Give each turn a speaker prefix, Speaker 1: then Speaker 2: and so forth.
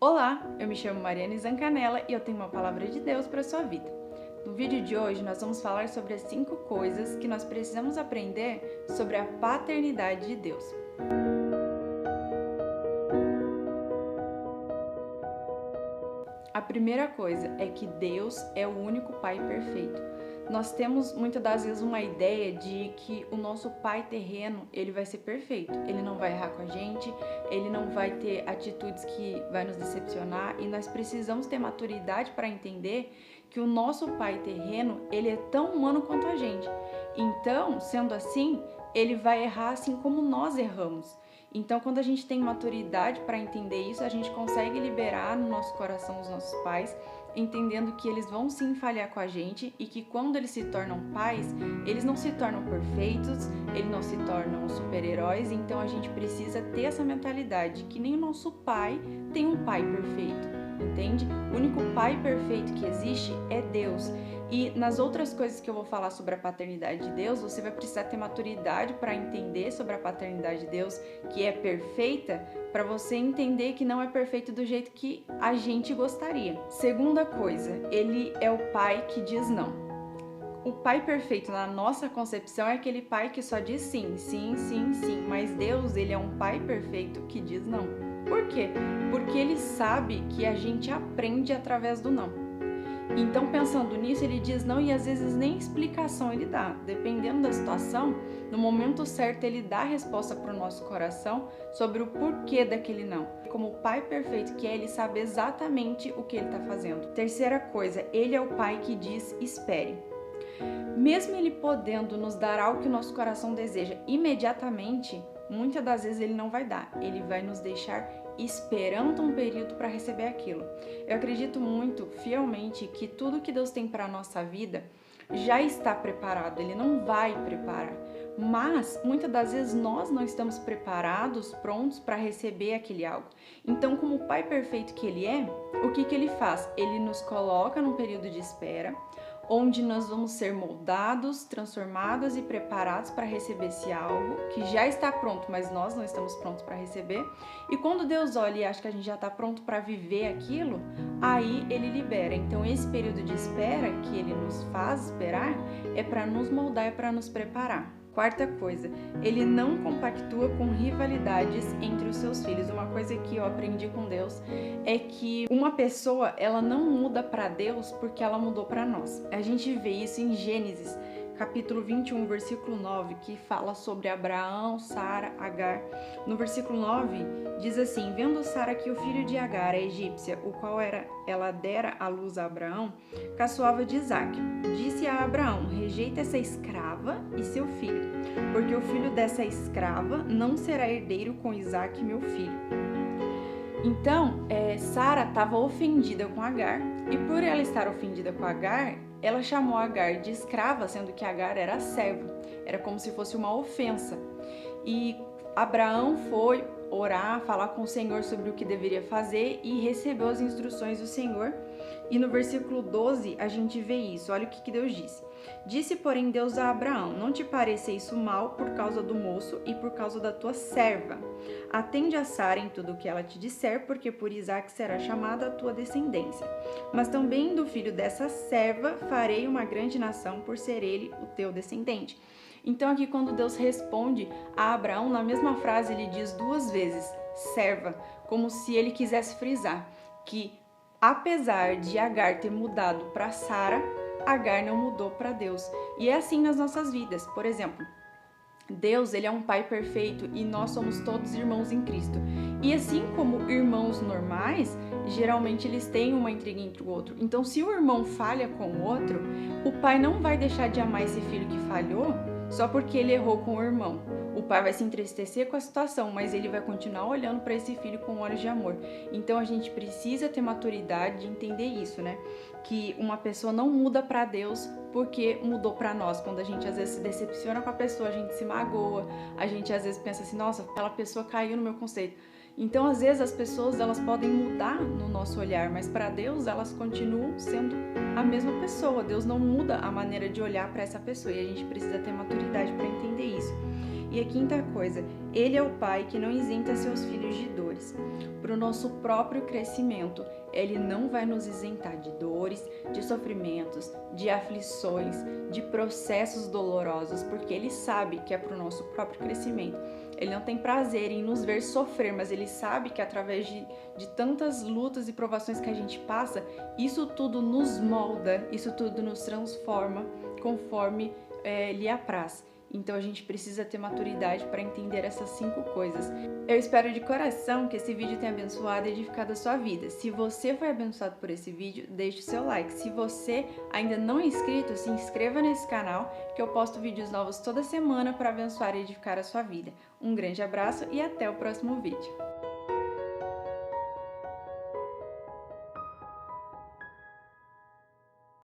Speaker 1: Olá, eu me chamo Mariane Zancanella e eu tenho uma palavra de Deus para a sua vida. No vídeo de hoje nós vamos falar sobre as 5 coisas que nós precisamos aprender sobre a paternidade de Deus. A primeira coisa é que Deus é o único Pai perfeito. Nós temos muitas das vezes uma ideia de que o nosso pai terreno, ele vai ser perfeito. Ele não vai errar com a gente, ele não vai ter atitudes que vai nos decepcionar e nós precisamos ter maturidade para entender que o nosso pai terreno, ele é tão humano quanto a gente. Então, sendo assim, ele vai errar assim como nós erramos. Então, quando a gente tem maturidade para entender isso, a gente consegue liberar no nosso coração os nossos pais, entendendo que eles vão sim falhar com a gente e que quando eles se tornam pais, eles não se tornam perfeitos, eles não se tornam super-heróis, então a gente precisa ter essa mentalidade que nem o nosso pai tem um pai perfeito, entende? O único pai perfeito que existe é Deus. E nas outras coisas que eu vou falar sobre a paternidade de Deus, você vai precisar ter maturidade para entender sobre a paternidade de Deus, que é perfeita, para você entender que não é perfeito do jeito que a gente gostaria. Segunda coisa, ele é o pai que diz não. O pai perfeito na nossa concepção é aquele pai que só diz sim, sim, sim, sim, mas Deus, ele é um pai perfeito que diz não. Por quê? Porque ele sabe que a gente aprende através do não. Então, pensando nisso, ele diz não e às vezes nem explicação ele dá. Dependendo da situação, no momento certo ele dá a resposta para o nosso coração sobre o porquê daquele não. Como o pai perfeito que é, ele sabe exatamente o que ele está fazendo. Terceira coisa, ele é o pai que diz espere. Mesmo ele podendo nos dar algo que o nosso coração deseja imediatamente, muitas das vezes ele não vai dar. Ele vai nos deixar esperando um período para receber aquilo. Eu acredito muito fielmente que tudo que Deus tem para a nossa vida já está preparado, Ele não vai preparar. Mas, muitas das vezes, nós não estamos preparados, prontos para receber aquele algo. Então, como o Pai perfeito que Ele é, o que Ele faz? Ele nos coloca num período de espera, onde nós vamos ser moldados, transformados e preparados para receber esse algo que já está pronto, mas nós não estamos prontos para receber. E quando Deus olha e acha que a gente já está pronto para viver aquilo, aí Ele libera. Então esse período de espera que Ele nos faz esperar é para nos moldar, é para nos preparar. Quarta coisa, ele não compactua com rivalidades entre os seus filhos. Uma coisa que eu aprendi com Deus é que uma pessoa, ela não muda para Deus porque ela mudou para nós. A gente vê isso em Gênesis, capítulo 21, versículo 9, que fala sobre Abraão, Sara, Agar. No versículo 9, diz assim: vendo Sara que o filho de Agar, a egípcia, o qual ela dera à luz a Abraão, caçoava de Isaque. Disse a Abraão: rejeita essa escrava e seu filho, porque o filho dessa escrava não será herdeiro com Isaque, meu filho. Então, Sara estava ofendida com Agar, e por ela estar ofendida com Agar, ela chamou Agar de escrava, sendo que Agar era serva. Era como se fosse uma ofensa. E Abraão foi orar, falar com o Senhor sobre o que deveria fazer e recebeu as instruções do Senhor. E no versículo 12 a gente vê isso. Olha o que Deus disse. Disse, porém, Deus a Abraão: não te pareça isso mal por causa do moço e por causa da tua serva. Atende a Sara em tudo o que ela te disser, porque por Isaque será chamada a tua descendência. Mas também do filho dessa serva farei uma grande nação, por ser ele o teu descendente. Então aqui quando Deus responde a Abraão, na mesma frase ele diz 2 vezes, serva, como se ele quisesse frisar que apesar de Agar ter mudado para Sara, Agar não mudou para Deus. E é assim nas nossas vidas. Por exemplo, Deus, ele é um pai perfeito e nós somos todos irmãos em Cristo. E assim como irmãos normais, geralmente eles têm uma intriga entre o outro. Então, se o irmão falha com o outro, o pai não vai deixar de amar esse filho que falhou só porque ele errou com o irmão. O pai vai se entristecer com a situação, mas ele vai continuar olhando para esse filho com olhos de amor. Então a gente precisa ter maturidade de entender isso, né? Que uma pessoa não muda para Deus porque mudou para nós. Quando a gente às vezes se decepciona com a pessoa, a gente se magoa, a gente às vezes pensa assim, nossa, aquela pessoa caiu no meu conceito. Então às vezes as pessoas elas podem mudar no nosso olhar, mas para Deus elas continuam sendo a mesma pessoa. Deus não muda a maneira de olhar para essa pessoa e a gente precisa ter maturidade para entender isso. E a quinta coisa, Ele é o Pai que não isenta seus filhos de dores. Para o nosso próprio crescimento, Ele não vai nos isentar de dores, de sofrimentos, de aflições, de processos dolorosos, porque Ele sabe que é para o nosso próprio crescimento. Ele não tem prazer em nos ver sofrer, mas Ele sabe que através de tantas lutas e provações que a gente passa, isso tudo nos molda, isso tudo nos transforma conforme lhe apraz. Então a gente precisa ter maturidade para entender essas 5 coisas. Eu espero de coração que esse vídeo tenha abençoado e edificado a sua vida. Se você foi abençoado por esse vídeo, deixe o seu like. Se você ainda não é inscrito, se inscreva nesse canal, que eu posto vídeos novos toda semana para abençoar e edificar a sua vida. Um grande abraço e até o próximo vídeo.